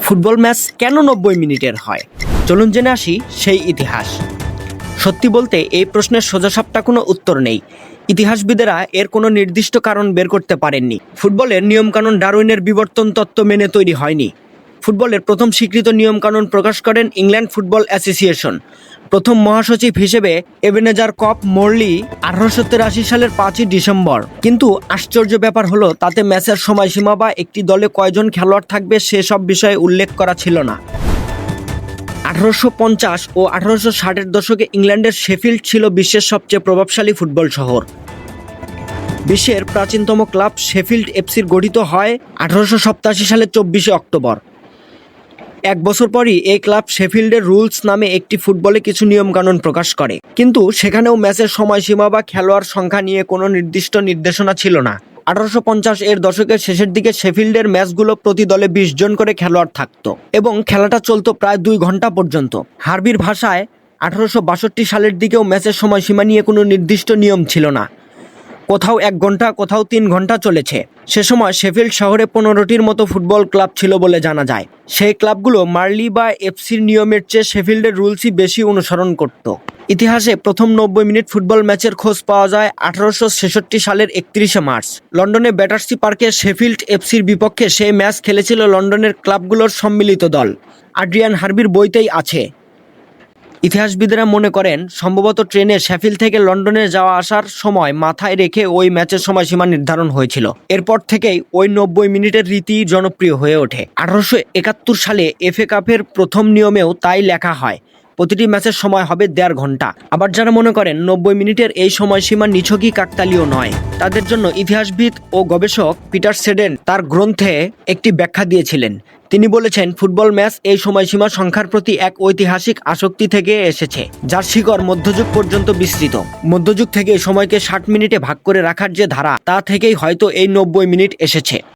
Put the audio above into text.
Football match কেন 90 মিনিটের হয়? চলুন জেনে আসি সেই ইতিহাস। সত্যি বলতে এই প্রশ্নের সোজাসাপটা কোনো উত্তর নেই। ইতিহাসবিদেরা এর কোনো নির্দিষ্ট কারণ বের করতে পারেননি। ফুটবলের নিয়মকানুন ডারউইনের বিবর্তন তত্ত্ব মেনে তৈরি হয়নি। ফুটবলের প্রথম স্বীকৃত নিয়মকানুন প্রকাশ করেন ইংল্যান্ড ফুটবল অ্যাসোসিয়েশন। প্রথম মহাসচিব হিসেবে এবেনেজার কপ মরলি 1883 সালের 5ই ডিসেম্বর। কিন্তু আশ্চর্য ব্যাপার হলো তাতে ম্যাচের সময়সীমা বা একটি দলে কয়জন খেলোয়াড় থাকবে সেসব বিষয়ে উল্লেখ করা ছিল না। 1850 ও 1860-এর দশকে ইংল্যান্ডের শেফিল্ড ছিল বিশ্বের সবচেয়ে প্রভাবশালী ফুটবল শহর। বিশ্বের প্রাচীনতম ক্লাব শেফিল্ড এফসির গঠিত হয় 1887 সালের 24শে অক্টোবর। এক বছর পরই এই ক্লাব শেফিল্ডের রুলস নামে একটি ফুটবলে কিছু নিয়মকানুন প্রকাশ করে, কিন্তু সেখানেও ম্যাচের সময়সীমা বা খেলোয়াড় সংখ্যা নিয়ে কোনো নির্দিষ্ট নির্দেশনা ছিল না। 1850-এর দশকের শেষের দিকে শেফিল্ডের ম্যাচগুলো প্রতি দলে 20 জন করে খেলোয়াড় থাকতো এবং খেলাটা চলতো প্রায় 2 ঘন্টা পর্যন্ত। হার্বির ভাষায় 1862 সালের দিকেও ম্যাচের সময়সীমা নিয়ে কোনো নির্দিষ্ট নিয়ম ছিল না। কোথাও 1 ঘন্টা, কোথাও 3 ঘন্টা চলেছে। সে সময় শেফিল্ড শহরে 15টির মতো ফুটবল ক্লাব ছিল বলে জানা যায়। সেই ক্লাবগুলো মার্লি বা এফসির নিয়মের চেয়ে শেফিল্ডের রুলসই বেশি অনুসরণ করত। ইতিহাসে প্রথম 90 মিনিট ফুটবল ম্যাচের খোঁজ পাওয়া যায় 1866 সালের 31শে মার্চ। লন্ডনে ব্যাটার্সি পার্কে শেফিল্ড এফসির বিপক্ষে সেই ম্যাচ খেলেছিল লন্ডনের ক্লাবগুলোর সম্মিলিত দল। আড্রিয়ান হার্বির বইতেই আছে। ইতিহাসবিদেরা মনে করেন সম্ভবত ট্রেনে শেফিল্ড থেকে লন্ডনে যাওয়া আসার সময় মাথায় রেখে ওই ম্যাচের সময়সীমা নির্ধারণ হয়েছিল। এরপর থেকেই ওই 90 মিনিটের রীতি জনপ্রিয় হয়ে ওঠে। 1871 সালে এফএ কাপের প্রথম নিয়মেও তাই লেখা হয়, প্রতিটি ম্যাচের সময় হবে 1.5 ঘন্টা। আবার যারা মনে করেন 90 মিনিটের এই সময়সীমা নিছকই কাকতালীয় নয়, তাদের জন্য ইতিহাসবিদ ও গবেষক পিটার সেডেন তার গ্রন্থে একটি ব্যাখ্যা দিয়েছিলেন। তিনি বলেছেন, ফুটবল ম্যাচ এই সময়সীমা সংখ্যার প্রতি এক ঐতিহাসিক আসক্তি থেকে এসেছে, যার শিকড় মধ্যযুগ পর্যন্ত বিস্তৃত। মধ্যযুগ থেকে সময়কে 60 মিনিটে ভাগ করে রাখার যে ধারা, তা থেকেই হয়তো এই 90 মিনিট এসেছে।